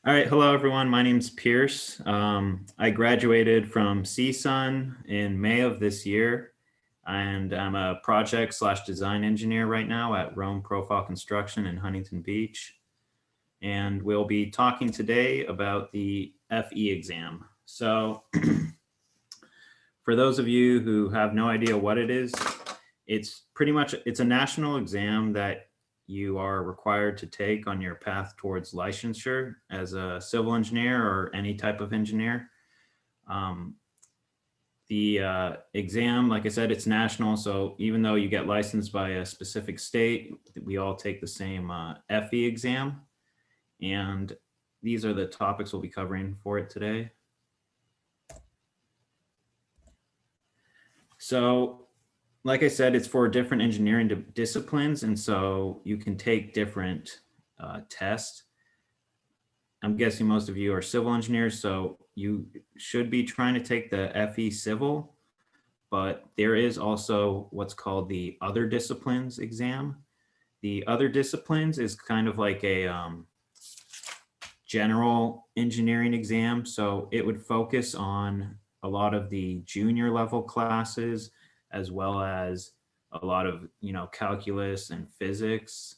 All right, hello everyone. My name's Pierce. I graduated from CSUN in May of this year, and I'm a project slash design engineer right now at Rome Profile Construction in Huntington Beach. And we'll be talking today about the FE exam. So for those of you who have no idea what it is, it's a national exam that you are required to take on your path towards licensure as a civil engineer or any type of engineer. The exam, like I said, it's national. So even though you get licensed by a specific state, we all take the same FE exam. And these are the topics we'll be covering for it today. So like I said, it's for different engineering disciplines, and so you can take different tests. I'm guessing most of you are civil engineers, so you should be trying to take the FE Civil, but there is also what's called the Other Disciplines exam. The Other Disciplines is kind of like a general engineering exam, so it would focus on a lot of the junior level classes, as well as a lot of, calculus and physics.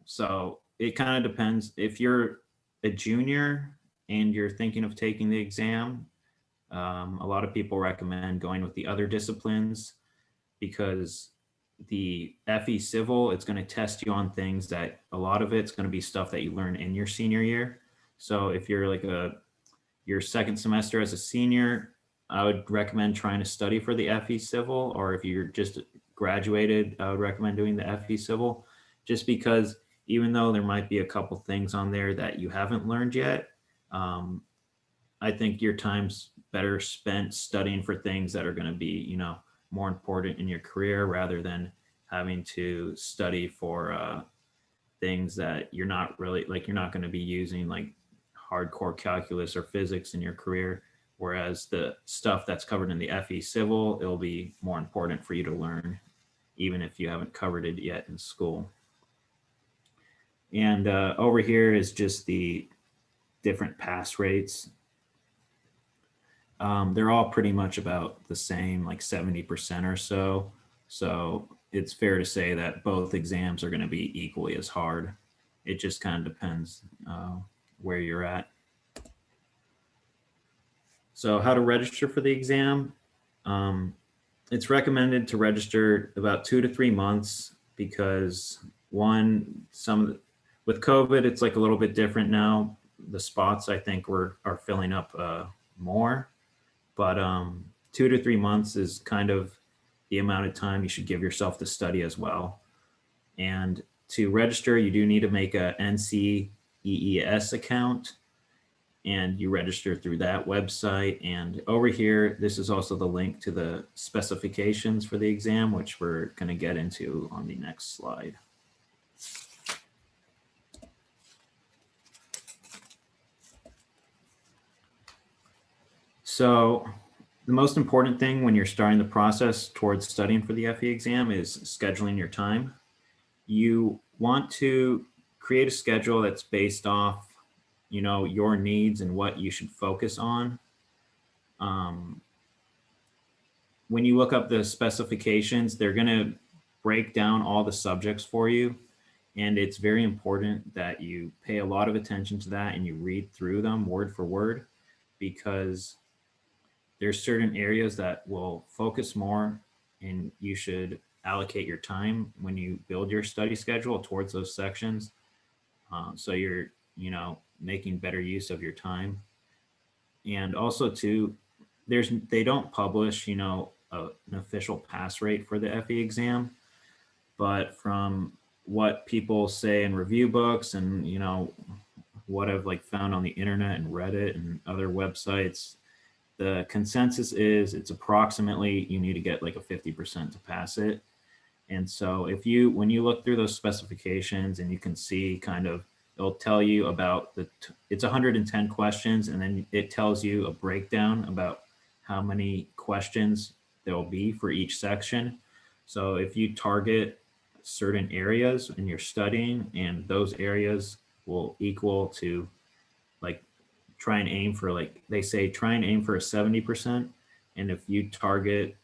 So it kind of depends. If you're a junior and you're thinking of taking the exam, a lot of people recommend going with the other disciplines because the FE Civil, it's going to test you on things that a lot of it's going to be stuff that you learn in your senior year. So if you're like your second semester as a senior, I would recommend trying to study for the FE Civil, or if you're just graduated, I would recommend doing the FE Civil, just because even though there might be a couple things on there that you haven't learned yet, I think your time's better spent studying for things that are going to be, more important in your career rather than having to study for things that you're not really, like, you're not going to be using, like hardcore calculus or physics in your career. Whereas the stuff that's covered in the FE Civil, it'll be more important for you to learn, even if you haven't covered it yet in school. And over here is just the different pass rates. They're all pretty much about the same, like 70% or so. So it's fair to say that both exams are going to be equally as hard. It just kind of depends where you're at. So how to register for the exam? It's recommended to register about 2 to 3 months because with COVID, it's like a little bit different now. The spots I think are filling up more, but 2 to 3 months is kind of the amount of time you should give yourself to study as well. And to register, you do need to make a NCEES account, and you register through that website. And over here, this is also the link to the specifications for the exam, which we're going to get into on the next slide. So the most important thing when you're starting the process towards studying for the FE exam is scheduling your time. You want to create a schedule that's based off your needs and what you should focus on. When you look up the specifications, they're going to break down all the subjects for you. And it's very important that you pay a lot of attention to that and you read through them word for word, because there's certain areas that will focus more, and you should allocate your time when you build your study schedule towards those sections. So you're, making better use of your time. And also too, they don't publish, an official pass rate for the FE exam, but from what people say in review books and, what I've found on the internet and Reddit and other websites, the consensus is it's approximately, you need to get like a 50% to pass it. And so when you look through those specifications and you can see it'll tell you about it's 110 questions, and then it tells you a breakdown about how many questions there will be for each section. So if you target certain areas and you're studying, and those areas will equal to try and aim for, like they say, try and aim for a 70%. And if you target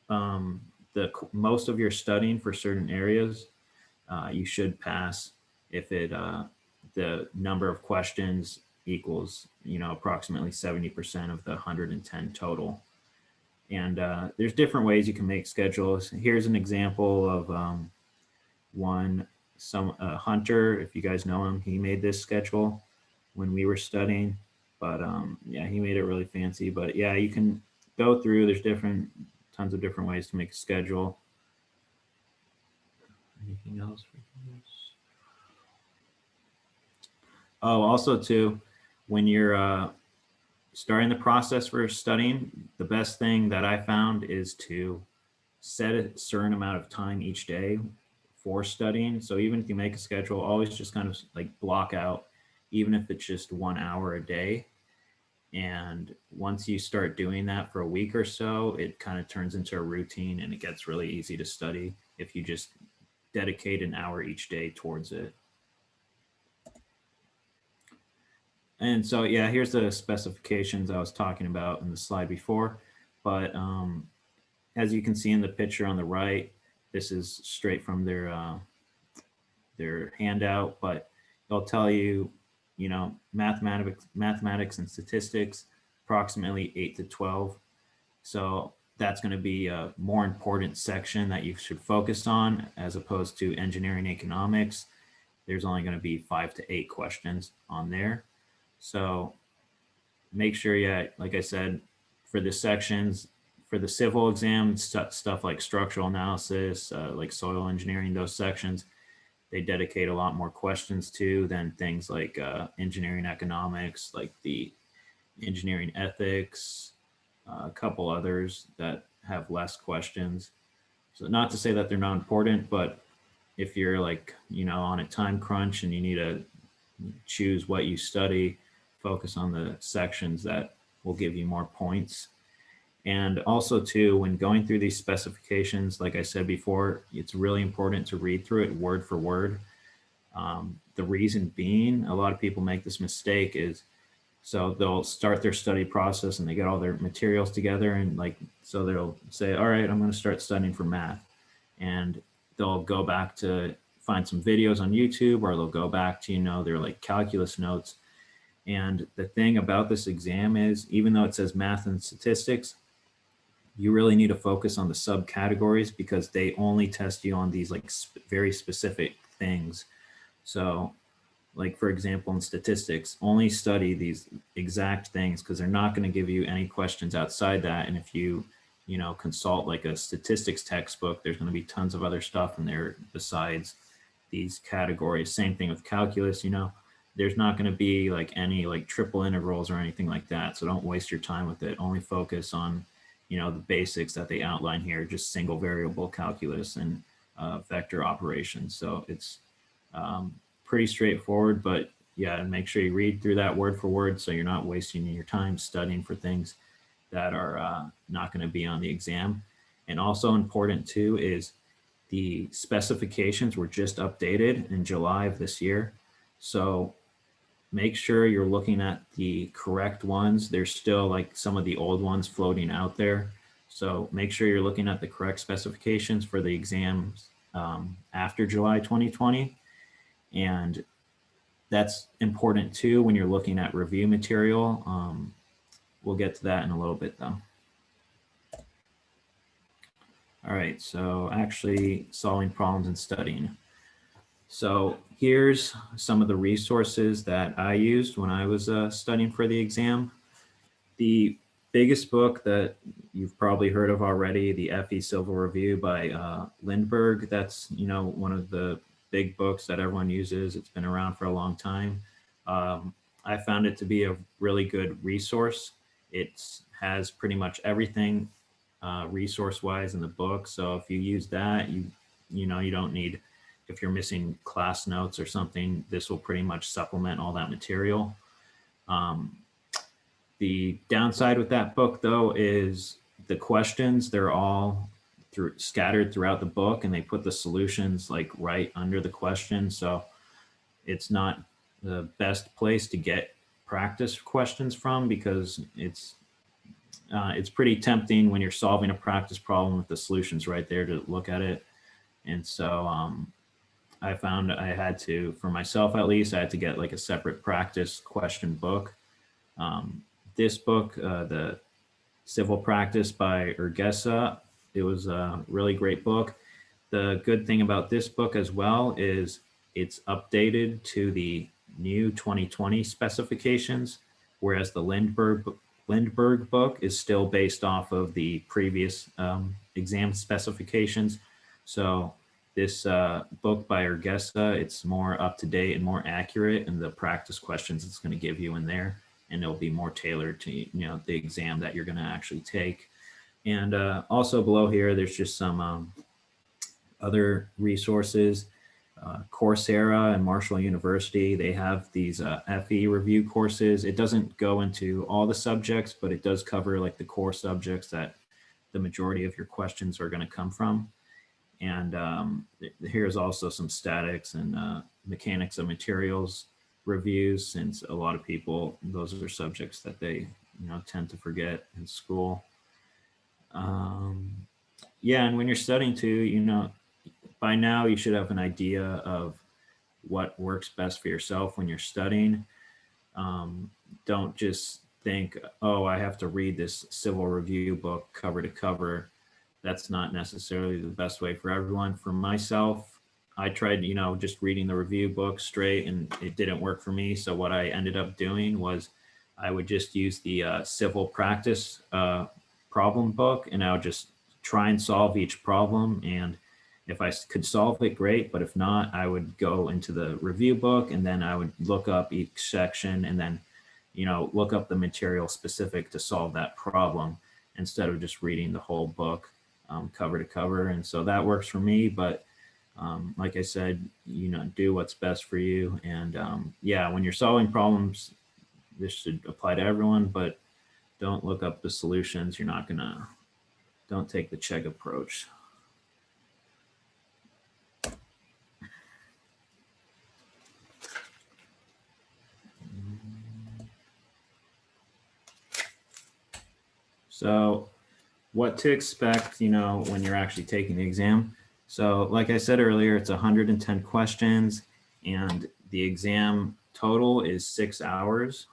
the most of your studying for certain areas, you should pass if the number of questions equals, approximately 70% of the 110 total. And there's different ways you can make schedules. Here's an example of one, Hunter, if you guys know him, he made this schedule when we were studying. But yeah, he made it really fancy. But yeah, you can go through, there's tons of different ways to make a schedule. Anything else? Oh, also too, when you're starting the process for studying, the best thing that I found is to set a certain amount of time each day for studying. So even if you make a schedule, always just kind of like block out, even if it's just 1 hour a day. And once you start doing that for a week or so, it kind of turns into a routine and it gets really easy to study if you just dedicate an hour each day towards it. And so, yeah, here's the specifications I was talking about in the slide before. But as you can see in the picture on the right, this is straight from their handout, but they'll tell you, mathematics and statistics, approximately 8 to 12. So that's going to be a more important section that you should focus on as opposed to engineering economics. There's only going to be 5 to 8 questions on there. So make sure, yeah, like I said, for the sections, for the civil exam, stuff like structural analysis, like soil engineering, those sections, they dedicate a lot more questions to than things like engineering economics, like the engineering ethics, a couple others that have less questions. So not to say that they're not important, but if you're like, on a time crunch and you need to choose what you study, focus on the sections that will give you more points. And also too, when going through these specifications, like I said before, it's really important to read through it word for word. The reason being, a lot of people make this mistake is, so they'll start their study process and they get all their materials together and so they'll say, all right, I'm going to start studying for math. And they'll go back to find some videos on YouTube, or they'll go back to, their like calculus notes. And the thing about this exam is, even though it says math and statistics, you really need to focus on the subcategories because they only test you on these like very specific things. So like, for example, in statistics, only study these exact things because they're not going to give you any questions outside that. And if you, consult like a statistics textbook, there's going to be tons of other stuff in there besides these categories. Same thing with calculus, there's not going to be like any like triple integrals or anything like that. So don't waste your time with it. Only focus on, the basics that they outline here, just single variable calculus and vector operations. So it's pretty straightforward, but yeah, make sure you read through that word for word so you're not wasting your time studying for things that are not going to be on the exam. And also important too is the specifications were just updated in July of this year. So make sure you're looking at the correct ones. There's still like some of the old ones floating out there. So make sure you're looking at the correct specifications for the exams after July 2020. And that's important too when you're looking at review material. We'll get to that in a little bit though. All right, so actually solving problems and studying. So here's some of the resources that I used when I was studying for the exam. The biggest book that you've probably heard of already, the FE Civil Review by Lindbergh. That's, one of the big books that everyone uses. It's been around for a long time. I found it to be a really good resource. It has pretty much everything resource-wise in the book. So if you use that, you don't need, if you're missing class notes or something, this will pretty much supplement all that material. The downside with that book though is the questions, they're all scattered throughout the book, and they put the solutions like right under the question. So it's not the best place to get practice questions from, because it's pretty tempting when you're solving a practice problem with the solutions right there to look at it. And so I found I had to, for myself at least, I had to get like a separate practice question book. This book, the Civil Practice by Urgesa, it was a really great book. The good thing about this book as well is it's updated to the new 2020 specifications, whereas the Lindbergh book is still based off of the previous exam specifications. So this book by Urgesa, it's more up to date and more accurate, and the practice questions it's going to give you in there, and it'll be more tailored to the exam that you're going to actually take. And also below here, there's just some other resources. Coursera and Marshall University, they have these FE review courses. It doesn't go into all the subjects, but it does cover like the core subjects that the majority of your questions are going to come from. And here's also some statics and mechanics of materials reviews, since a lot of people, those are subjects that they tend to forget in school. Yeah, and when you're studying too, by now you should have an idea of what works best for yourself when you're studying. Don't just think, oh, I have to read this civil review book cover to cover. That's not necessarily the best way for everyone. For myself, I tried, just reading the review book straight, and it didn't work for me. So what I ended up doing was I would just use the civil practice problem book, and I would just try and solve each problem. And if I could solve it, great. But if not, I would go into the review book, and then I would look up each section, and then, look up the material specific to solve that problem, instead of just reading the whole book cover to cover. And so that works for me. But like I said, do what's best for you. And yeah, when you're solving problems, this should apply to everyone, but don't look up the solutions. Don't take the Chegg approach. So what to expect, when you're actually taking the exam. So like I said earlier, it's 110 questions, and the exam total is 6 hours.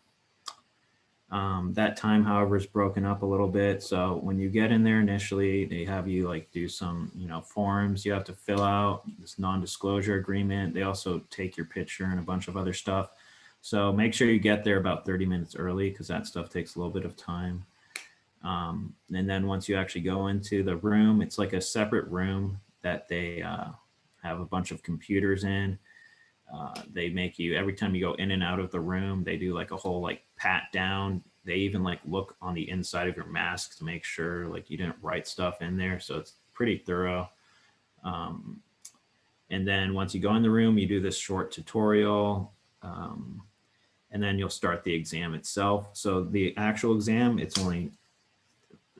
That time, however, is broken up a little bit. So when you get in there initially, they have you like do some, forms you have to fill out, this non-disclosure agreement. They also take your picture and a bunch of other stuff. So make sure you get there about 30 minutes early, because that stuff takes a little bit of time. And then once you actually go into the room, it's like a separate room that they have a bunch of computers in. They make you, every time you go in and out of the room, they do like a whole like pat down. They even like look on the inside of your mask to make sure like you didn't write stuff in there. So it's pretty thorough. And then once you go in the room, you do this short tutorial, and then you'll start the exam itself. So the actual exam, it's only,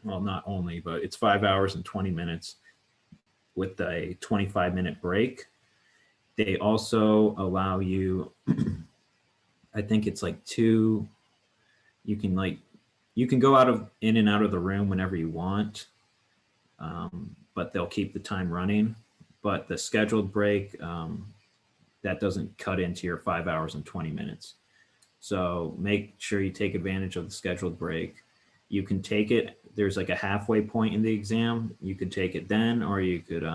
well, not only, but it's 5 hours and 20 minutes with a 25-minute break. They also allow you, I think it's like you can go in and out of the room whenever you want, but they'll keep the time running. But the scheduled break, that doesn't cut into your 5 hours and 20 minutes. So make sure you take advantage of the scheduled break. You can take it, there's like a halfway point in the exam. You could take it then, or you could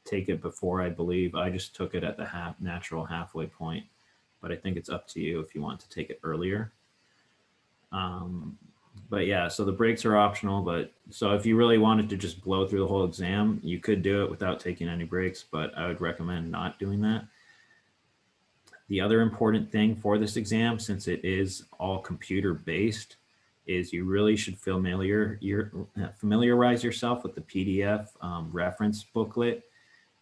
take it before, I believe. I just took it at the natural halfway point, but I think it's up to you if you want to take it earlier. But yeah, so the breaks are optional, but so if you really wanted to just blow through the whole exam, you could do it without taking any breaks, but I would recommend not doing that. The other important thing for this exam, since it is all computer based, is you really should familiarize yourself with the PDF reference booklet,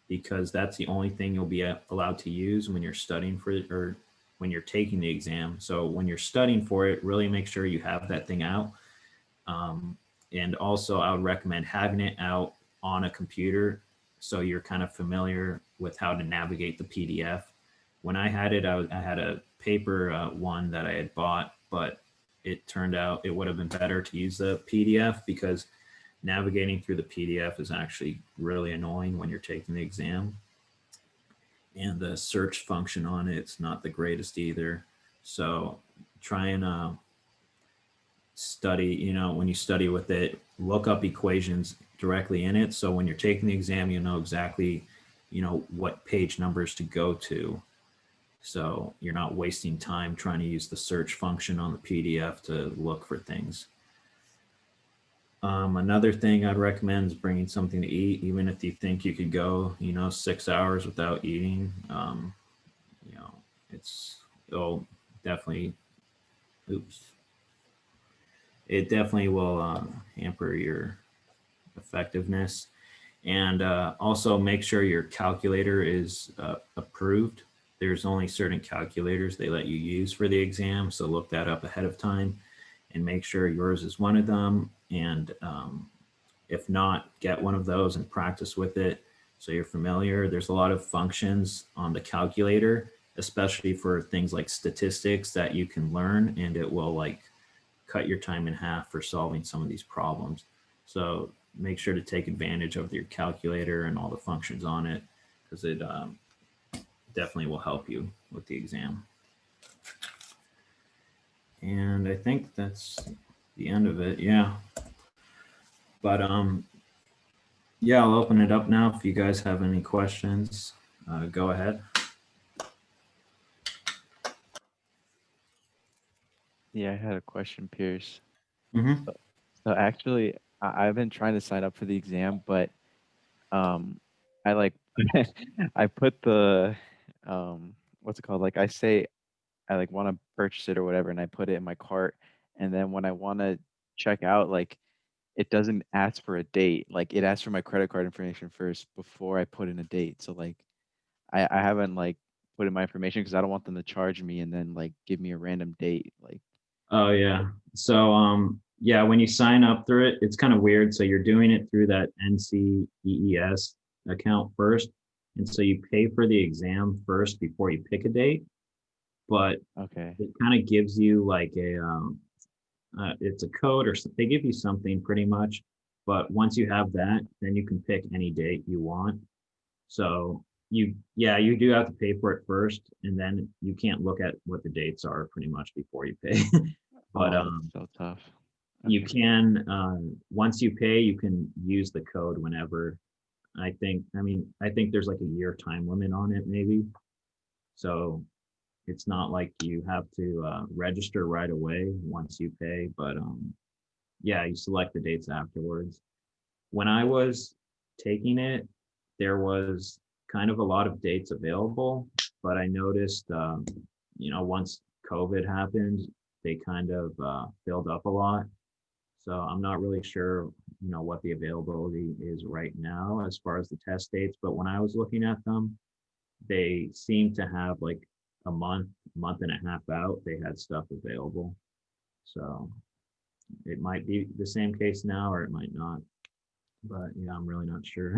because that's the only thing you'll be allowed to use when you're studying for it, or when you're taking the exam. So when you're studying for it, really make sure you have that thing out. And also I would recommend having it out on a computer, so you're kind of familiar with how to navigate the PDF. When I had it, I had a paper one that I had bought, but it turned out it would have been better to use the PDF because navigating through the PDF is actually really annoying when you're taking the exam. And the search function on it's not the greatest either. So try and study, when you study with it, look up equations directly in it. So when you're taking the exam, you know exactly, what page numbers to go to. So you're not wasting time trying to use the search function on the PDF to look for things. Another thing I'd recommend is bringing something to eat, even if you think you could go, 6 hours without eating. You know, it'll definitely, oops, it definitely will hamper your effectiveness. And also make sure your calculator is approved. There's only certain calculators they let you use for the exam, so look that up ahead of time and make sure yours is one of them. And if not, get one of those and practice with it so you're familiar. There's a lot of functions on the calculator, especially for things like statistics that you can learn, and it will like cut your time in half for solving some of these problems. So make sure to take advantage of your calculator and all the functions on it, because it definitely will help you with the exam. And I think that's the end of it. Yeah. But yeah, I'll open it up now. If you guys have any questions, go ahead. Yeah, I had a question, Pierce. Mm-hmm. So actually, I've been trying to sign up for the exam, but um, I like I put the what's it called? Like I say I like want to purchase it or whatever, and I put it in my cart, and then when I want to check out, like it doesn't ask for a date. Like it asks for my credit card information first before I put in a date. So like I haven't like put in my information because I don't want them to charge me and then like give me a random date. Like Oh yeah. So yeah, when you sign up through it, it's kind of weird. So you're doing it through that NCEES account first. And so you pay for the exam first before you pick a date. But okay, it kind of gives you like it's a code, or they give you something pretty much. But once you have that, then you can pick any date you want. So yeah, you do have to pay for it first, and then you can't look at what the dates are pretty much before you pay. But oh that's so tough. you Okay, can, once you pay, you can use the code whenever. I think there's like a year time limit on it, maybe. So it's not like you have to register right away once you pay, but yeah, you select the dates afterwards. When I was taking it, there was kind of a lot of dates available, but I noticed, once COVID happened, they kind of filled up a lot. So I'm not really sure, what the availability is right now as far as the test dates. But when I was looking at them, they seemed to have like a month and a half out. They had stuff available. So it might be the same case now, or it might not. But yeah, I'm really not sure.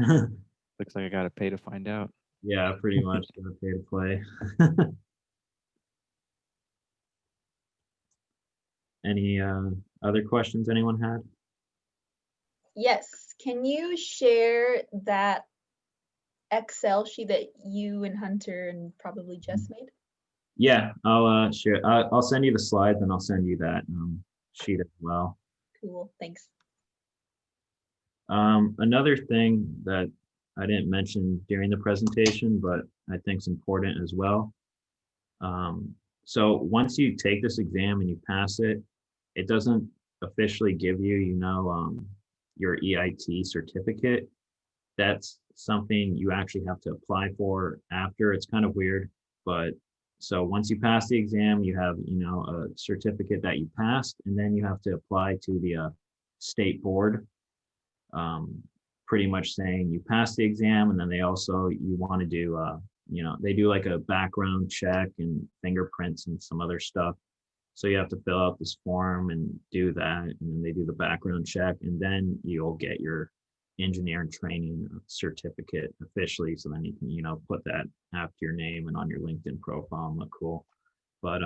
looks like I gotta pay to find out. Yeah, pretty much gotta pay to play. Any other questions anyone had? Yes. Can you share that Excel sheet that you and Hunter and probably Jess made? Yeah, I'll share. I'll send you the slides and I'll send you that sheet as well. Cool. Thanks. Another thing that I didn't mention during the presentation, but I think is important as well. So once you take this exam and you pass it, it doesn't officially give you, your EIT certificate. That's something you actually have to apply for after. It's kind of weird, but so once you pass the exam, you have, a certificate that you passed, and then you have to apply to the state board, um, pretty much saying you passed the exam, and then you want to do, they do like a background check and fingerprints and some other stuff. So you have to fill out this form and do that, and then they do the background check, and then you'll get your engineering training certificate officially. So then you can, put that after your name and on your LinkedIn profile and look cool. But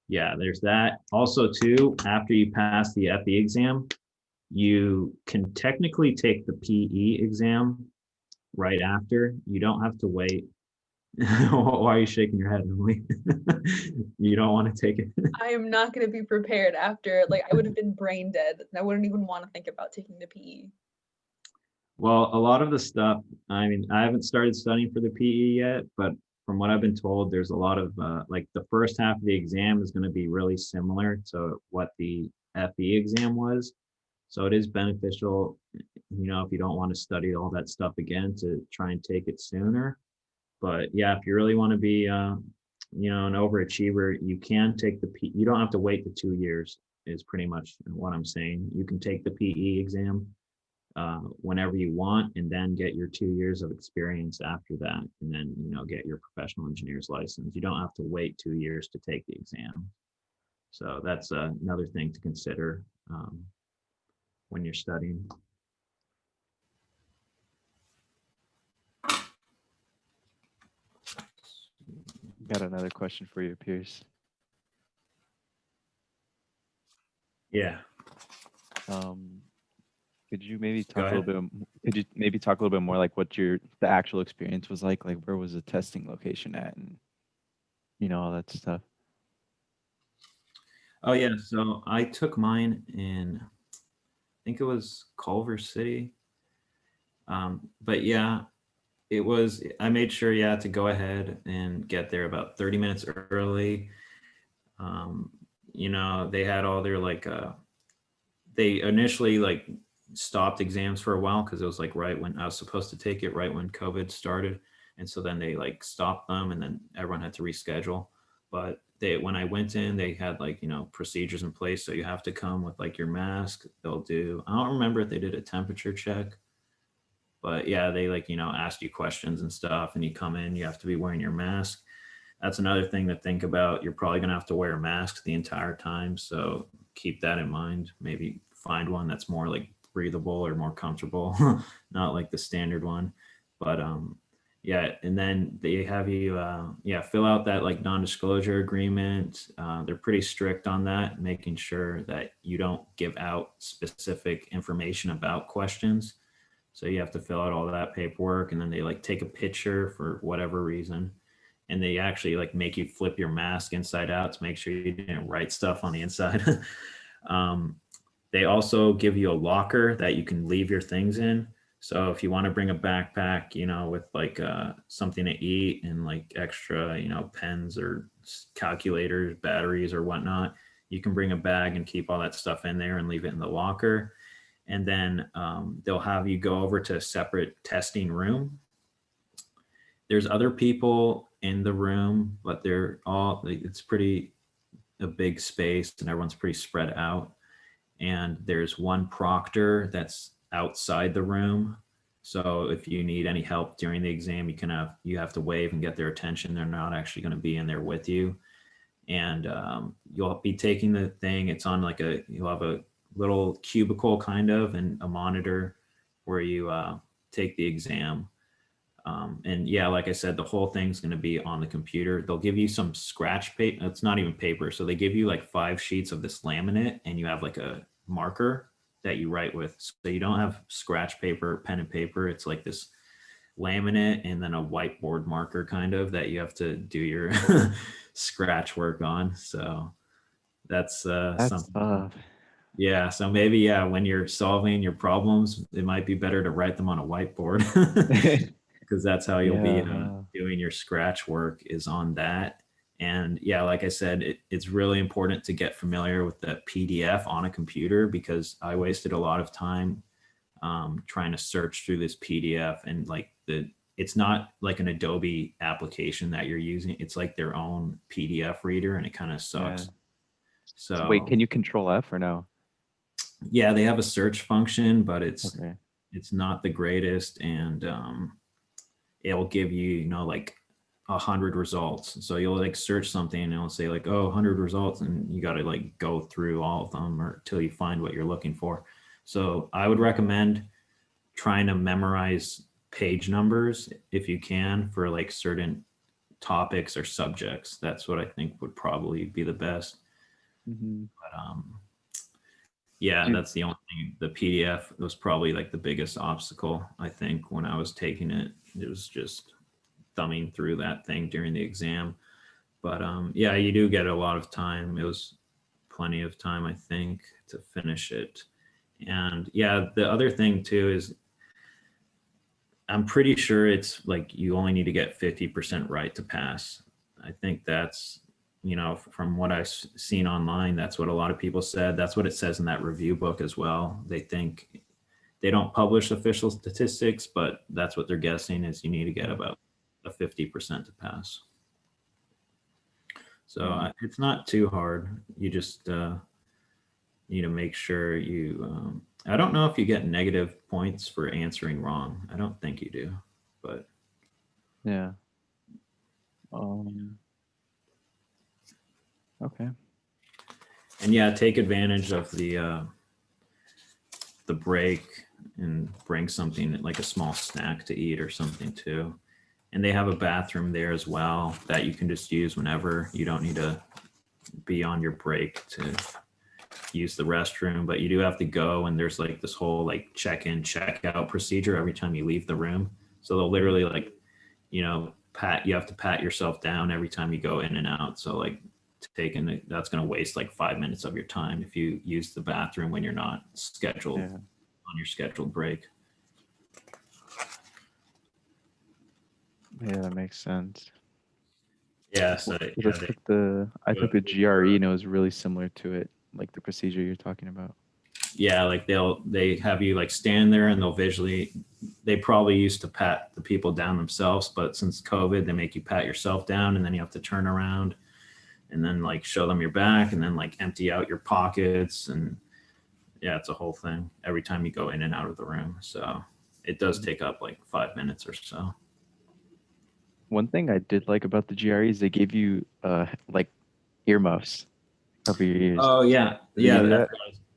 yeah, there's that. Also, too, after you pass the FE exam, you can technically take the PE exam right after. You don't have to wait. Why are you shaking your head, Emily? You don't want to take it? I am not going to be prepared after, like, I would have been brain dead. I wouldn't even want to think about taking the PE. Well, a lot of the stuff, I mean, I haven't started studying for the PE yet, but from what I've been told, there's a lot of like the first half of the exam is going to be really similar to what the FE exam was. So it is beneficial, if you don't want to study all that stuff again, to try and take it sooner. But yeah, if you really want to be, an overachiever, you can take the P. You don't have to wait the 2 years. Is pretty much what I'm saying. You can take the PE exam whenever you want, and then get your 2 years of experience after that, and then get your professional engineer's license. You don't have to wait 2 years to take the exam. So that's another thing to consider when you're studying. Got another question for you, Pearce. Yeah. Could you maybe Go talk a little ahead. bit? Could you maybe talk a little bit more like what the actual experience was like? Like where was the testing location at, and all that stuff. Oh yeah. So I took mine in, I think it was Culver City. But yeah, I made sure, yeah, to go ahead and get there about 30 minutes early. They had all their they initially stopped exams for a while because it was like right when I was supposed to take it, right when COVID started. And so then they stopped them, and then everyone had to reschedule. But when I went in, they had procedures in place. So you have to come with your mask. I don't remember if they did a temperature check, but yeah, they asked you questions and stuff, and you come in, you have to be wearing your mask. That's another thing to think about. You're probably going to have to wear a mask the entire time. So keep that in mind. Maybe find one that's more breathable or more comfortable, not like the standard one. But yeah, and then they have you fill out that non-disclosure agreement. They're pretty strict on that, making sure that you don't give out specific information about questions. So you have to fill out all that paperwork, and then they take a picture for whatever reason, and they actually make you flip your mask inside out to make sure you didn't write stuff on the inside. um, they also give you a locker that you can leave your things in. So if you want to bring a backpack, with something to eat and extra, pens or calculators, batteries or whatnot, you can bring a bag and keep all that stuff in there and leave it in the locker. And then they'll have you go over to a separate testing room. There's other people in the room, but it's pretty a big space, and everyone's pretty spread out. And there's one proctor that's outside the room. So if you need any help during the exam, you have to wave and get their attention. They're not actually going to be in there with you. And you'll be taking the thing. It's on you'll have a little cubicle kind of, and a monitor where you take the exam. And yeah, like I said, the whole thing's going to be on the computer. They'll give you some scratch paper. It's not even paper. So they give you 5 sheets of this laminate, and you have a marker that you write with. So you don't have scratch paper, pen and paper. It's this laminate and then a whiteboard marker kind of that you have to do your scratch work on. So that's something. Tough. Yeah. So maybe, yeah, when you're solving your problems, it might be better to write them on a whiteboard, because that's how you'll be doing your scratch work, is on that. And yeah, like I said, it's really important to get familiar with the PDF on a computer, because I wasted a lot of time trying to search through this PDF, and it's not like an Adobe application that you're using. It's their own PDF reader, and it kind of sucks. Yeah. So Wait, can you control F or no? Yeah, they have a search function, but it's Okay. it's not the greatest, and it'll give you 100 results. So you'll search something, and it'll say 100 results, and you got to go through all of them or till you find what you're looking for. So I would recommend trying to memorize page numbers if you can, for certain topics or subjects. That's what I think would probably be the best. Mm-hmm. But yeah, that's the only thing. The PDF was probably like the biggest obstacle, I think, when I was taking it. It was just thumbing through that thing during the exam. But yeah, you do get a lot of time. It was plenty of time, I think, to finish it. And yeah, the other thing too is I'm pretty sure it's like you only need to get 50% right to pass. I think that's, you know, from what I've seen online, that's what a lot of people said. That's what it says in that review book as well. They think they don't publish official statistics, but that's what they're guessing is you need to get about a 50% to pass. So it's not too hard. You just need to make sure you, I don't know if you get negative points for answering wrong. I don't think you do, but Yeah. Okay. and yeah, take advantage of the break and bring something like a small snack to eat or something too. And they have a bathroom there as well that you can just use whenever. You don't need to be on your break to use the restroom, but you do have to go, and there's like this whole like check-in, check-out procedure every time you leave the room. So they'll literally like, you know, you have to pat yourself down every time you go in and out. So like that's going to waste like 5 minutes of your time if you use the bathroom when you're not scheduled on your scheduled break. Yeah, that makes sense. Yeah, so yeah, I took the GRE and it was really similar to it, like the procedure you're talking about. yeah, like they have you like stand there and they probably used to pat the people down themselves, but since COVID, they make you pat yourself down, and then you have to turn around and then like show them your back and then like empty out your pockets, and yeah, it's a whole thing every time you go in and out of the room. So it does take up like 5 minutes or so. One thing I did like about the GRE is they gave you like earmuffs to cover your ears. Oh yeah, Did they give you that?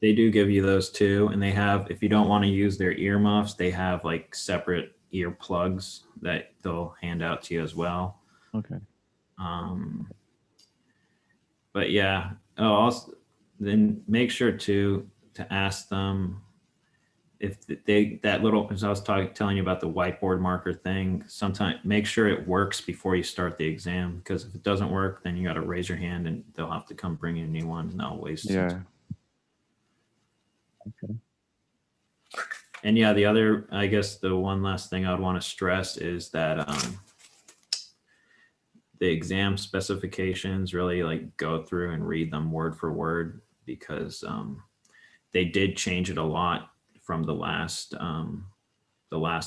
they do give you those too, and they have, if you don't want to use their earmuffs, they have like separate ear plugs that they'll hand out to you as well. Okay. But yeah, also then make sure to ask them if that little, as I was telling you about the whiteboard marker thing, sometimes make sure it works before you start the exam, because if it doesn't work, then you got to raise your hand and they'll have to come bring you a new one, and they'll waste some time. Okay. And yeah, the other, I guess the one last thing I would want to stress is that the exam specifications, really like go through and read them word for word, because they did change it a lot from the last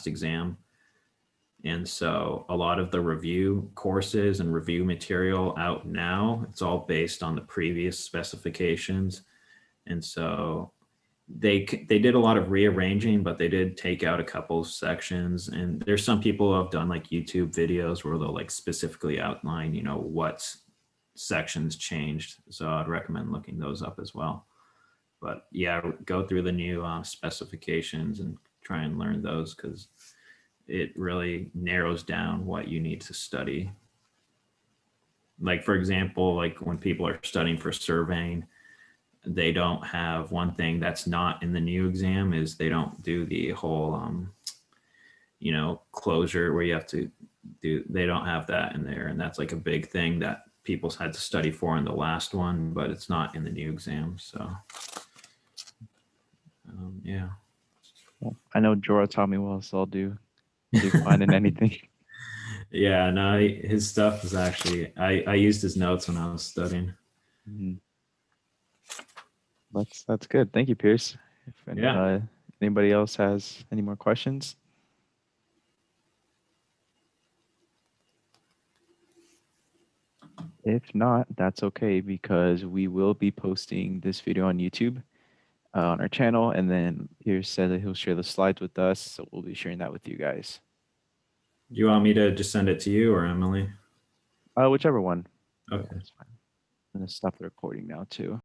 exam. And so a lot of the review courses and review material out now, it's all based on the previous specifications. And so they did a lot of rearranging, but they did take out a couple of sections. And there's some people who have done like YouTube videos where they'll like specifically outline, you know, what sections changed. So I'd recommend looking those up as well. But yeah, go through the new specifications and try and learn those, because it really narrows down what you need to study. Like, for example, like when people are studying for surveying, they don't have, one thing that's not in the new exam is they don't do the whole, you know, closure where you have to do, they don't have that in there. And that's like a big thing that people had to study for in the last one, but it's not in the new exam. So yeah. Well, I know Jorah taught me well, so I'll do fine in anything. Yeah, no, his stuff is actually, I used his notes when I was studying. Mm-hmm. That's good. Thank you, Pearce. If anybody else has any more questions. If not, that's okay, because we will be posting this video on YouTube on our channel, and then Pierce said that he'll share the slides with us, so we'll be sharing that with you guys. Do you want me to just send it to you or Emily? Whichever one. Okay. That's fine. I'm gonna stop the recording now too.